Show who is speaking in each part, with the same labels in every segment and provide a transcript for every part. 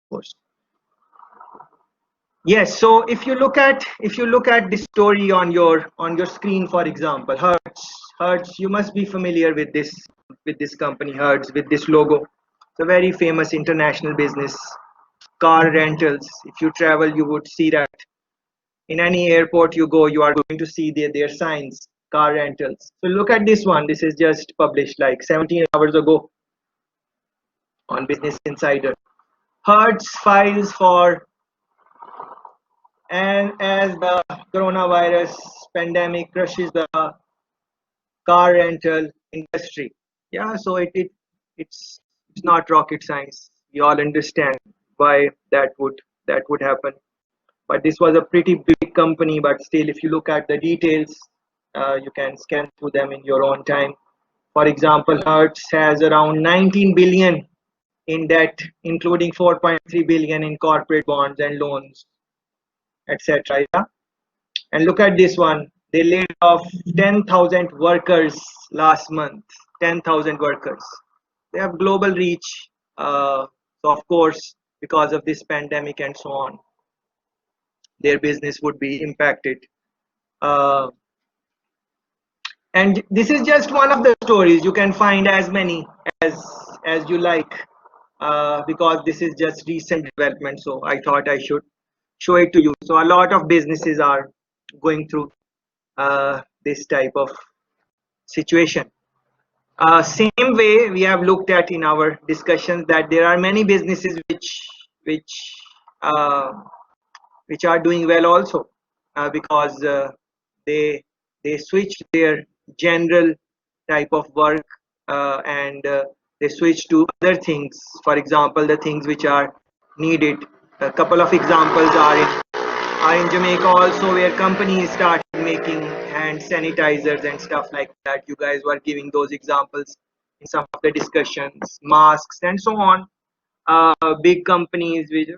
Speaker 1: course. Yes, so if you look at the story on your screen, for example, Hertz, you must be familiar with this company, Hertz, with this logo. It's a very famous international business, car rentals. If you travel, you would see that in any airport you go, you are going to see their signs, car rentals. So look at this one. This is just published like 17 hours ago on Business Insider. Hertz files for, and as the coronavirus pandemic crushes the car rental industry. Yeah, so it's not rocket science. We all understand why that would happen. But this was a pretty big company, but still, if you look at the details, you can scan through them in your own time. For example, Hertz has around 19 billion in debt, including 4.3 billion in corporate bonds and loans, etc. Yeah? And look at this one. They laid off 10,000 workers last month. 10,000 workers. They have global reach. So of course, because of this pandemic and so on, their business would be impacted. Uh, and this is just one of the stories. You can find as many as you like, because this is just recent development. So I thought I should show it to you. So a lot of businesses are going through this type of situation. Same way we have looked at in our discussions that there are many businesses which uh, which are doing well also, because they switch their general type of work, and they switch to other things. For example, the things which are needed. A couple of examples are in Jamaica also, where companies started making hand sanitizers and stuff like that. You guys were giving those examples in some of the discussions, masks and so on. Big companies with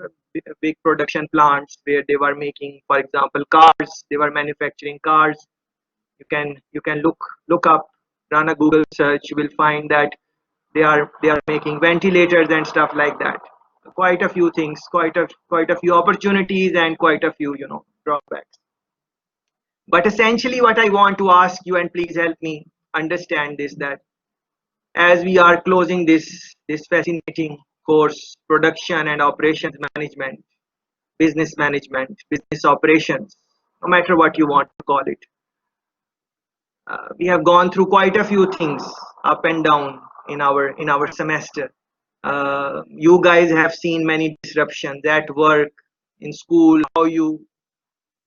Speaker 1: big production plants where they were making, for example, cars. They were manufacturing cars. You can look up, run a Google search. You will find that they are making ventilators and stuff like that. Quite a few things, quite a few opportunities, and quite a few drawbacks. But essentially, what I want to ask you, and please help me understand this, that as we are closing this fascinating course, production and operations management, business operations, no matter what you want to call it, we have gone through quite a few things up and down in our semester. You guys have seen many disruptions at work, in school, how you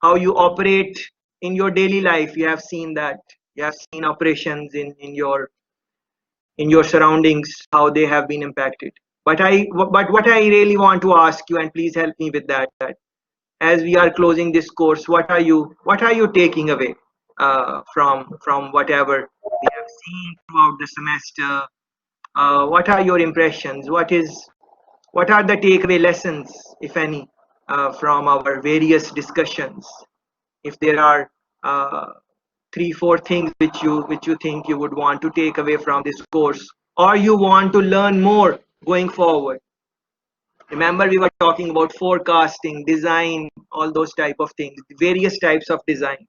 Speaker 1: operate in your daily life. You have seen that. You have seen operations in your surroundings, how they have been impacted. But what I really want to ask you, and please help me with that as we are closing this course, what are you taking away from whatever we have seen throughout the semester? What are your impressions? What are the takeaway lessons, if any, from our various discussions? If there are three, four things which you think you would want to take away from this course, or you want to learn more going forward. Remember, we were talking about forecasting, design, all those type of things, various types of design,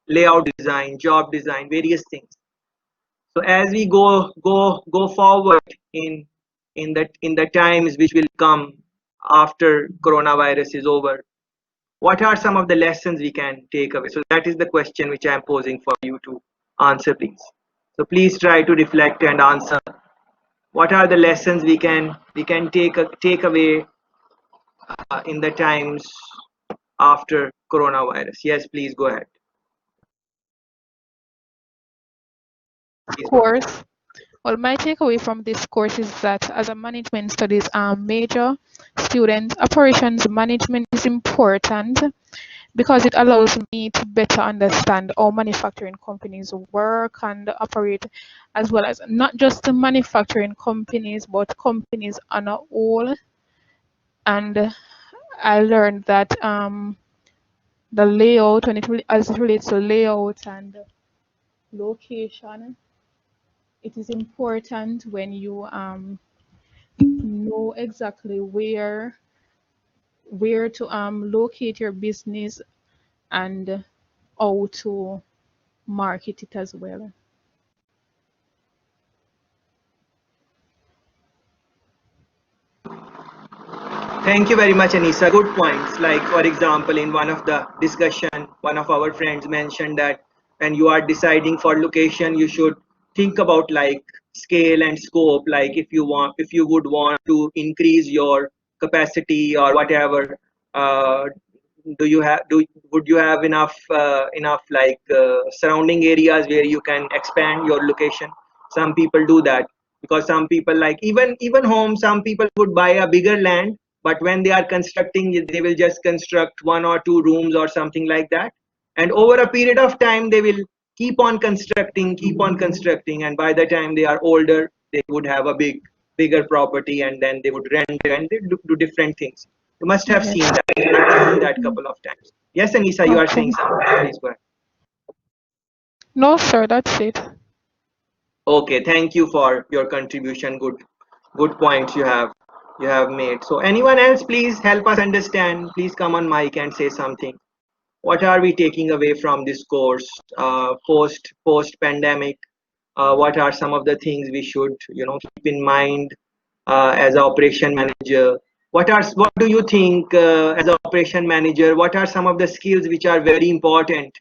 Speaker 1: layout design, job design, various things. So as we go forward in the times which will come after coronavirus is over, what are some of the lessons we can take away? So that is the question which I am posing for you to answer, please. So please try to reflect and answer. What are the lessons we can take away in the times after coronavirus? Yes, please go ahead.
Speaker 2: Of
Speaker 1: Please go ahead.
Speaker 2: course. Well, my takeaway from this course is that as a management studies major student, operations management is important because it allows me to better understand how manufacturing companies work and operate, as well as not just the manufacturing companies, but companies on a whole. And I learned that the layout, as it relates to layout and location, it is important when you know exactly where where to locate your business and how to market it as well.
Speaker 1: Thank you very much, Anisa. Good points. Like, for example, in one of the discussion, one of our friends mentioned that when you are deciding for location, you should think about like scale and scope. Like, if you would want to increase your capacity or whatever, uh, do would you have enough like surrounding areas where you can expand your location? Some people do that because some people like even home. Some people would buy a bigger land, but when they are constructing it, they will just construct one or two rooms or something like that, and over a period of time they will keep on constructing, and by the time they are older they would have a bigger property, and then they would rent and they do different things. You must have seen
Speaker 2: Yes.
Speaker 1: that. I've seen that couple of times. Yes, Anisa, you are saying
Speaker 2: Okay.
Speaker 1: something. Please go ahead.
Speaker 2: No, sir, that's it.
Speaker 1: Okay, thank you for your contribution. Good points you have made. So anyone else, please help us understand. Please come on mic and say something. What are we taking away from this course post pandemic? What are some of the things we should keep in mind as an operation manager? What do you think as an operation manager? What are some of the skills which are very important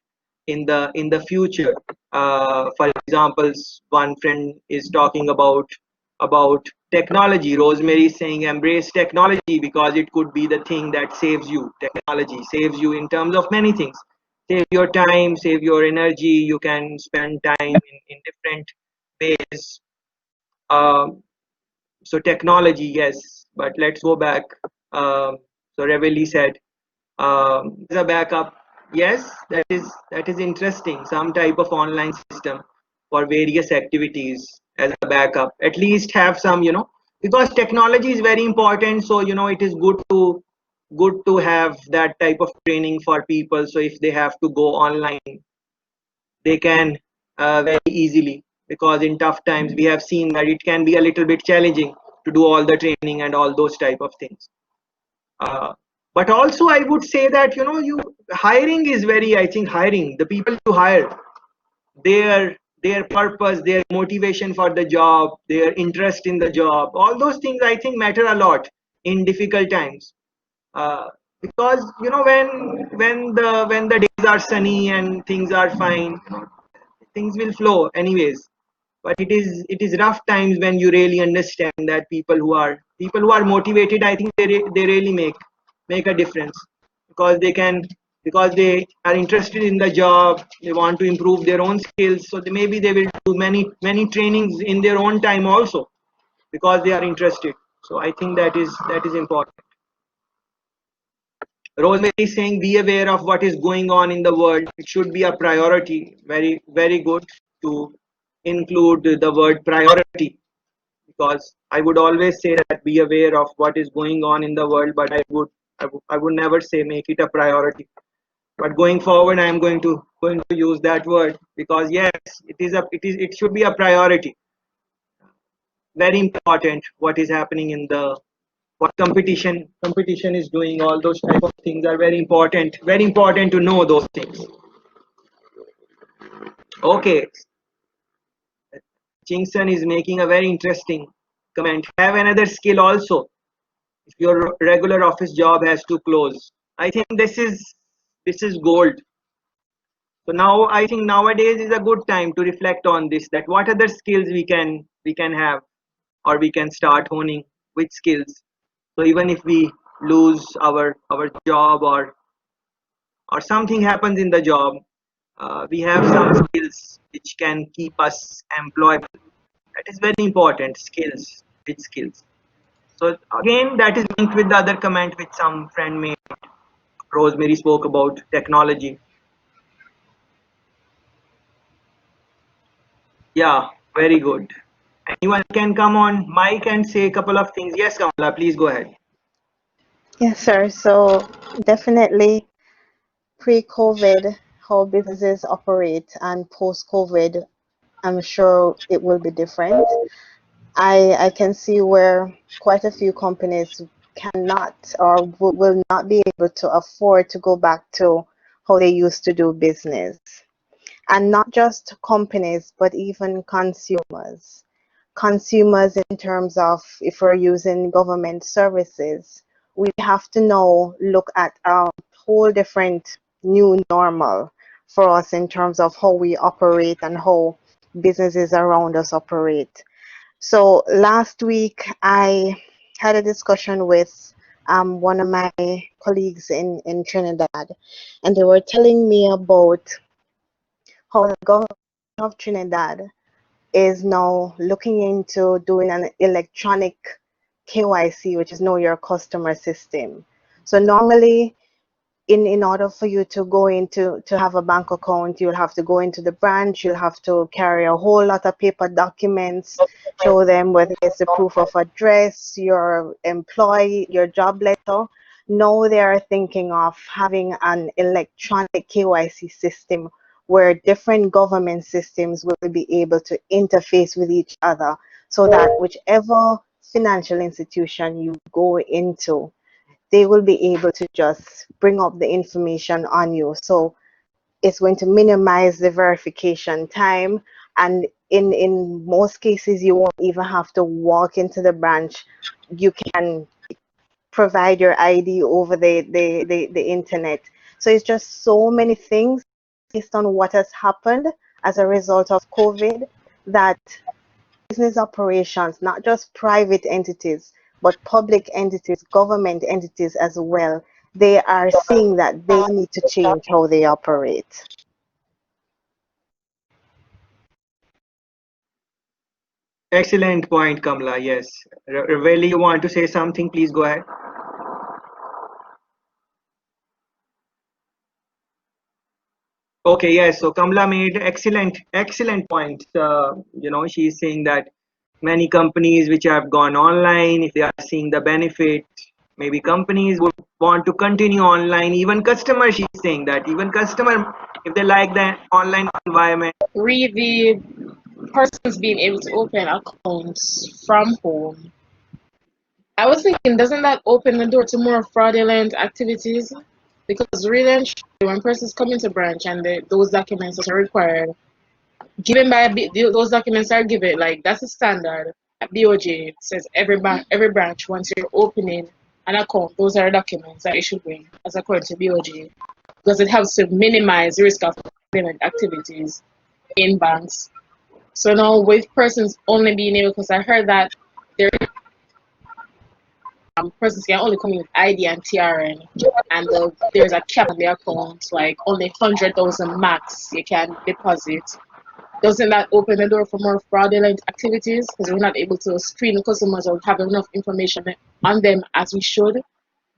Speaker 1: in the future? For example, one friend is talking about technology. Rosemary is saying embrace technology because it could be the thing that saves you. Technology saves you in terms of many things. Save your time, save your energy. You can spend time in different ways. Um, so technology, yes, but let's go back. So Reveli said, as a backup, yes, that is interesting. Some type of online system for various activities as a backup. At least have some, because technology is very important. So it is good to have that type of training for people. So if they have to go online, they can very easily, because in tough times we have seen that it can be a little bit challenging to do all the training and all those type of things. Uh, but also I would say that you hiring is very, I think hiring the people you hire, their purpose, their motivation for the job, their interest in the job, all those things I think matter a lot in difficult times. uh, because when the days are sunny and things are fine, things will flow anyways. But it is rough times when you really understand that people who are motivated, I think they really make a difference, because they are interested in the job, they want to improve their own skills, so maybe they will do many trainings in their own time also, because they are interested. So I think that is important. Rosemary is saying, be aware of what is going on in the world. It should be a priority. Very, very good to include the word priority, because I would always say that be aware of what is going on in the world, but I would never say make it a priority. But going forward, I am going to use that word, because yes, it should be a priority. Very important what is happening in the what competition is doing. All those type of things are very important to know those things. Okay, Chingson is making a very interesting comment. Have another skill also if your regular office job has to close. I think this is gold. So now I think nowadays is a good time to reflect on this, that what other skills we can have, or we can start honing, which skills. So even if we lose our job, or something happens in the job, we have some skills which can keep us employable. That is very important. Skills, which skills. So again, that is linked with the other comment which some friend made. Rosemary spoke about technology. Yeah, very good. Anyone can come on mic and say a couple of things. Yes, Kamala, please go ahead.
Speaker 3: Yes, sir. So definitely pre-COVID, how businesses operate, and post-COVID, I'm sure it will be different. I can see where quite a few companies cannot or will not be able to afford to go back to how they used to do business. And not just companies, but even consumers. Consumers in terms of if we're using government services, we have to now look at a whole different new normal for us in terms of how we operate and how businesses around us operate. So last week I had a discussion with one of my colleagues in Trinidad, and they were telling me about how the government of Trinidad is now looking into doing an electronic KYC, which is Know Your Customer system. So normally, in order for you to go into to have a bank account, you'll have to go into the branch, you'll have to carry a whole lot of paper documents, show them whether it's the proof of address, your employee, your job letter. Now they are thinking of having an electronic KYC system where different government systems will be able to interface with each other so that whichever financial institution you go into, they will be able to just bring up the information on you. So it's going to minimize the verification time. And in most cases, you won't even have to walk into the branch. You can provide your ID over the internet. So it's just so many things based on what has happened as a result of COVID that business operations, not just private entities, but public entities, government entities as well, they are seeing that they need to change how they operate.
Speaker 1: Excellent point, Kamla. Yes. Really, you want to say something? Please go ahead. Okay, yes. So Kamla made excellent points. She's saying that many companies which have gone online, if they are seeing the benefit, maybe companies would want to continue online. Even customer, she's saying that even customer, if they like the online environment.
Speaker 4: Re the persons being able to open accounts from home. I was thinking, doesn't that open the door to more fraudulent activities? Because really, and truly, when persons come into branch and those documents that are required, given by those documents are given, like that's a standard at BOJ. It says every branch, once you're opening an account, those are documents that you should bring as according to BOJ, because it helps to minimize the risk of fraudulent activities in banks. So now with persons only being able, because I heard that there persons can only come in with ID and TRN, and there's a cap on the account, like only 100,000 max you can deposit. Doesn't that open the door for more fraudulent activities? Because we're not able to screen the customers or have enough information on them as we should.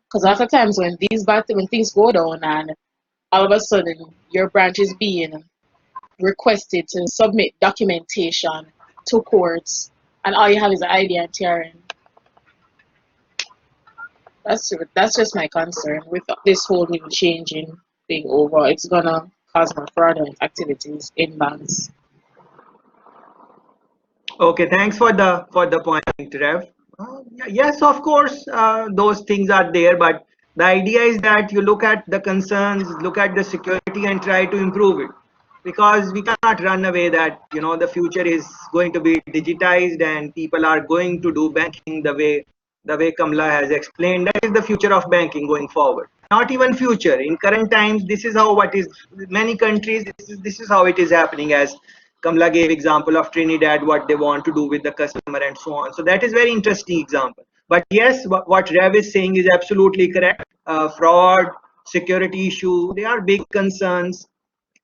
Speaker 4: Because lots of times when things go down and all of a sudden your branch is being requested to submit documentation to courts, and all you have is an ID and TRN. That's just my concern with this whole new changing thing over. It's gonna cause more fraudulent activities in banks.
Speaker 1: Okay, thanks for the point, Rev. Yes, of course, those things are there, but the idea is that you look at the concerns, look at the security, and try to improve it. Because we cannot run away that the future is going to be digitized and people are going to do banking the way Kamla has explained. That is the future of banking going forward. Not even future. In current times, this is how what is many countries. This is how it is happening. As Kamla gave example of Trinidad, what they want to do with the customer and so on. So that is very interesting example. But yes, what Rev is saying is absolutely correct. Fraud, security issue, they are big concerns.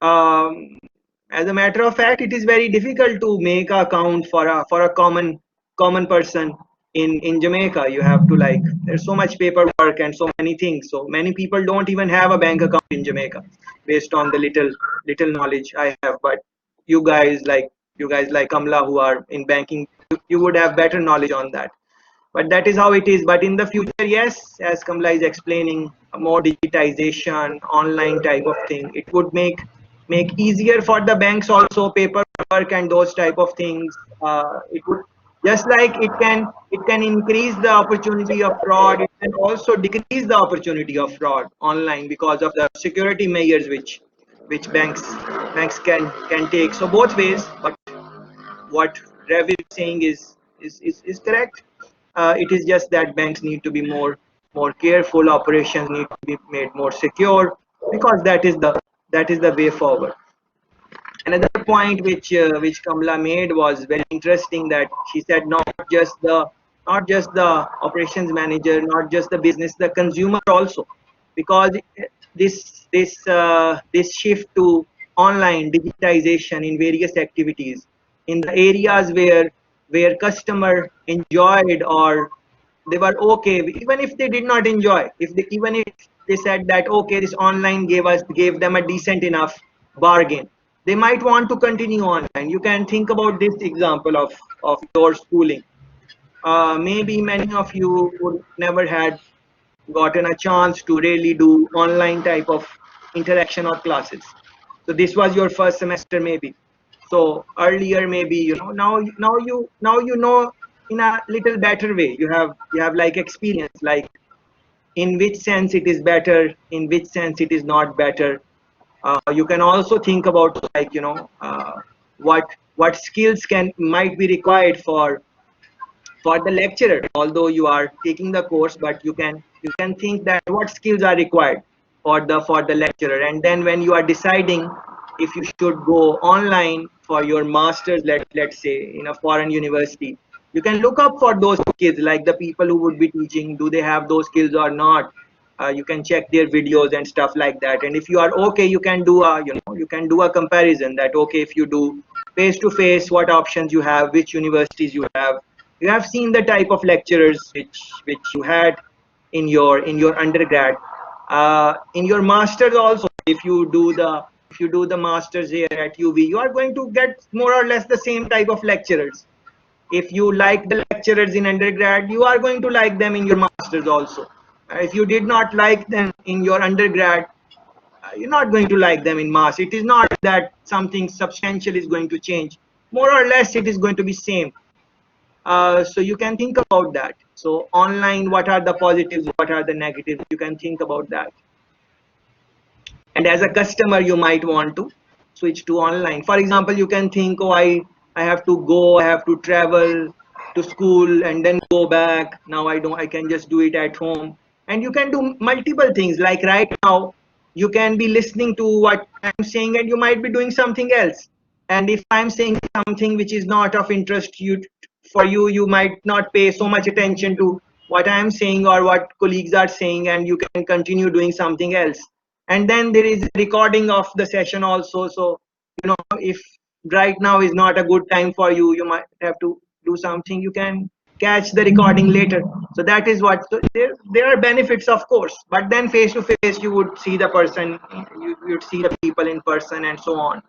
Speaker 1: um, as a matter of fact, it is very difficult to make an account for a common person in Jamaica. You have to, like, there's so much paperwork and so many things. So many people don't even have a bank account in Jamaica, based on the little knowledge I have. But you guys like Kamla, who are in banking, you would have better knowledge on that. But that is how it is. But in the future, yes, as Kamla is explaining, more digitization, online type of thing, it would make easier for the banks also, paperwork and those type of things. It would, just like it can increase the opportunity of fraud, it and also decrease the opportunity of fraud online because of the security measures which banks can take. So both ways, but what Ravi is saying is correct. It is just that banks need to be more careful. Operations need to be made more secure because that is the way forward. Another point which Kamala made was very interesting, that she said not just the operations manager, not just the business, the consumer also, because this shift to online digitization in various activities in the areas where customer enjoyed, or they were okay, even if they did not enjoy, even if they said that okay, this online gave them a decent enough bargain, they might want to continue online. You can think about this example of your schooling. Maybe many of you would never had gotten a chance to really do online type of interaction or classes. So this was your first semester maybe. So earlier maybe, now you know in a little better way. You have like experience, like in which sense it is better, in which sense it is not better. You can also think about, like, what skills can might be required for the lecturer, although you are taking the course, but you can think that what skills are required for the lecturer. And then when you are deciding if you should go online for your masters, let's say in a foreign university, you can look up for those skills, like the people who would be teaching, do they have those skills or not. You can check their videos and stuff like that, and if you are okay, you can do a comparison, that okay, if you do face to face, what options you have, which universities you have seen the type of lecturers which you had in your undergrad. In your masters also, if you do the masters here at UV, you are going to get more or less the same type of lecturers. If you like the lecturers in undergrad, you are going to like them in your masters also. If you did not like them in your undergrad, you're not going to like them in mass. It is not that something substantial is going to change. More or less it is going to be same. So you can think about that. So online, what are the positives, what are the negatives, you can think about that. And as a customer, you might want to switch to online. For example, you can think, oh, I have to go, I have to travel to school and then go back. Now I can just do it at home. And you can do multiple things, like right now you can be listening to what I'm saying and you might be doing something else. And if I'm saying something which is not of interest you might not pay so much attention to what I am saying or what colleagues are saying, and you can continue doing something else. And then there is recording of the session also. So if right now is not a good time for you, you might have to do something, you can catch the recording later. So that is what, so there are benefits, of course, but then face to face you would see the person, you'd see the people in person and so on.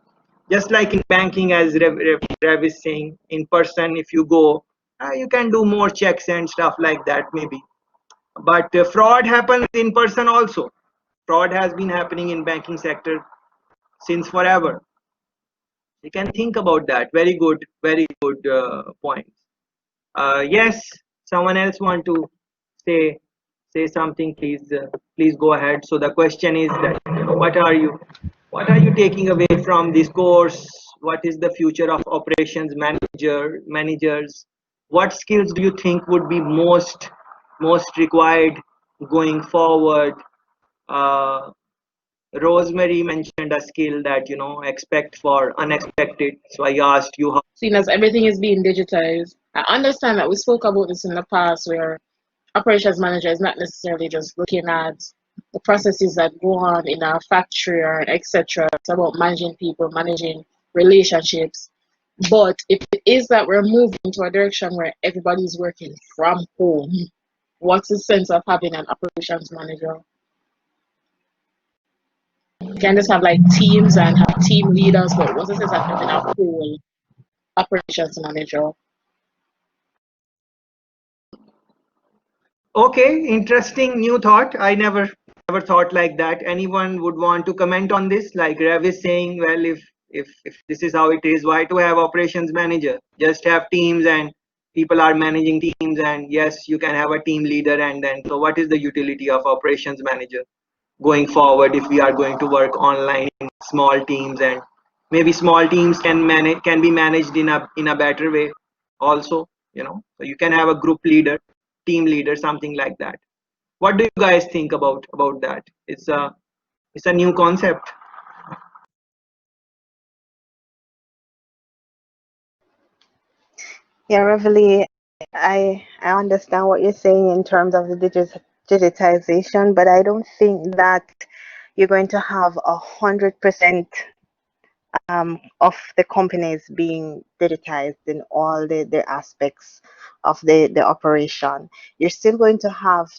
Speaker 1: Just like in banking, as Rev is saying, in person, if you go, you can do more checks and stuff like that maybe. But fraud happens in person also. Fraud has been happening in banking sector since forever. You can think about that. Very good point. Yes, someone else want to say say something, please go ahead. So the question is that, what are you taking away from this course? What is the future of operations managers? What skills do you think would be most required going forward? uh, Rosemary mentioned a skill that, expect for unexpected. So I asked you how.
Speaker 4: Seeing as everything is being digitized, I understand that we spoke about this in the past where operations manager is not necessarily just looking at the processes that go on in a factory or etc. It's about managing people, managing relationships. But if it is that we're moving to a direction where everybody's working from home, what's the sense of having an operations manager? You can just have like teams and have team leaders, but what's the sense of having a whole operations manager?
Speaker 1: Okay, interesting new thought. I never thought like that. Anyone would want to comment on this? Like Rav is saying, well, if this is how it is, why to have operations manager? Just have teams and people are managing teams, and yes, you can have a team leader, and then so what is the utility of operations manager going forward if we are going to work online in small teams? And maybe small teams can be managed in a better way also, so you can have a group leader, team leader, something like that. What do you guys think about that? It's a new concept.
Speaker 3: Yeah, Reveille, I understand what you're saying in terms of the digitization, but I don't think that you're going to have 100% of the companies being digitized in all the aspects of the operation. You're still going to have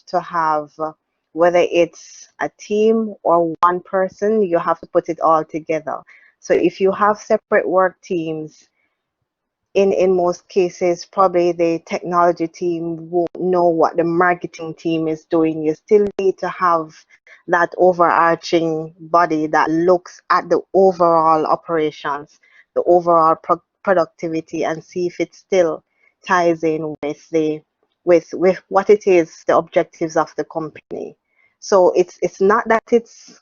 Speaker 3: whether it's a team or one person, you have to put it all together. So if you have separate work teams, in most cases, probably the technology team won't know what the marketing team is doing. You still need to have that overarching body that looks at the overall operations, the overall productivity, and see if it still ties in with with what it is, the objectives of the company. So it's not that it's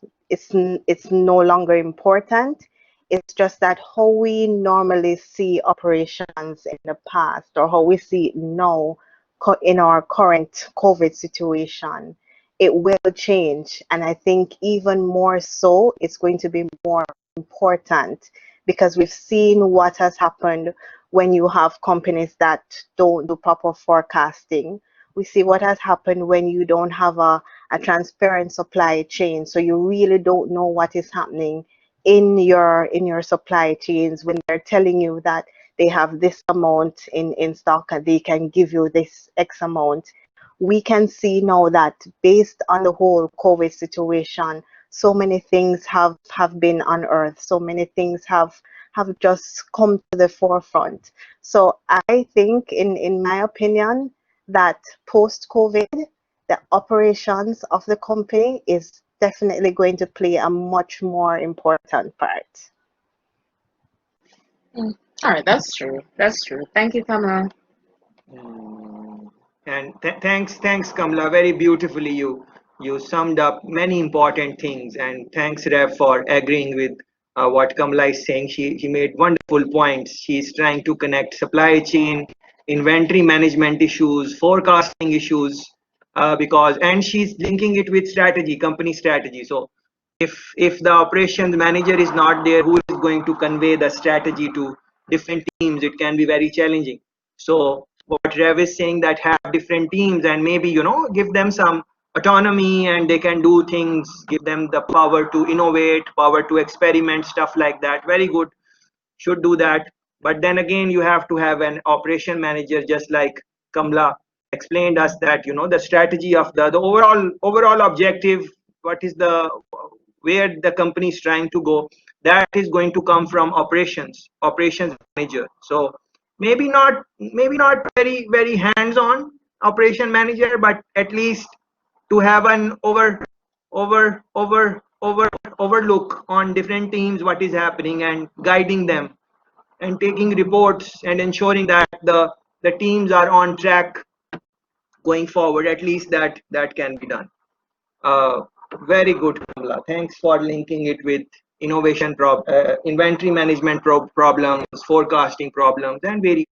Speaker 3: no longer important. It's just that how we normally see operations in the past or how we see it now in our current COVID situation, it will change. And I think even more so, it's going to be more important because we've seen what has happened when you have companies that don't do proper forecasting. We see what has happened when you don't have a transparent supply chain. So you really don't know what is happening in your supply chains when they're telling you that they have this amount in stock and they can give you this X amount. We can see now that based on the whole COVID situation, so many things have been unearthed, so many things have just come to the forefront. So I think in my opinion that post COVID, the operations of the company is definitely going to play a much more important part.
Speaker 4: Mm. All right, that's true. That's true. Thank you, Kamala.
Speaker 1: Mm. And thanks, Kamla. Very beautifully, you summed up many important things. And thanks, Rev, for agreeing with what Kamla is saying. She made wonderful points. She's trying to connect supply chain, inventory management issues, forecasting issues, and she's linking it with strategy, company strategy. So if the operations manager is not there, who is going to convey the strategy to different teams? It can be very challenging. So what Rev is saying, that have different teams and maybe give them some autonomy and they can do things, give them the power to innovate, power to experiment, stuff like that. Very good, should do that. But then again, you have to have an operation manager, just like Kamla explained us, that the strategy of the overall objective, what is the where the company is trying to go, that is going to come from operations manager. So maybe not very hands on operation manager, but at least to have an overlook on different teams, what is happening, and guiding them and taking reports and ensuring that the teams are on track going forward. At least that can be done. uh, Very good, Kamla. Thanks for linking it with innovation inventory management problems, forecasting problems, and very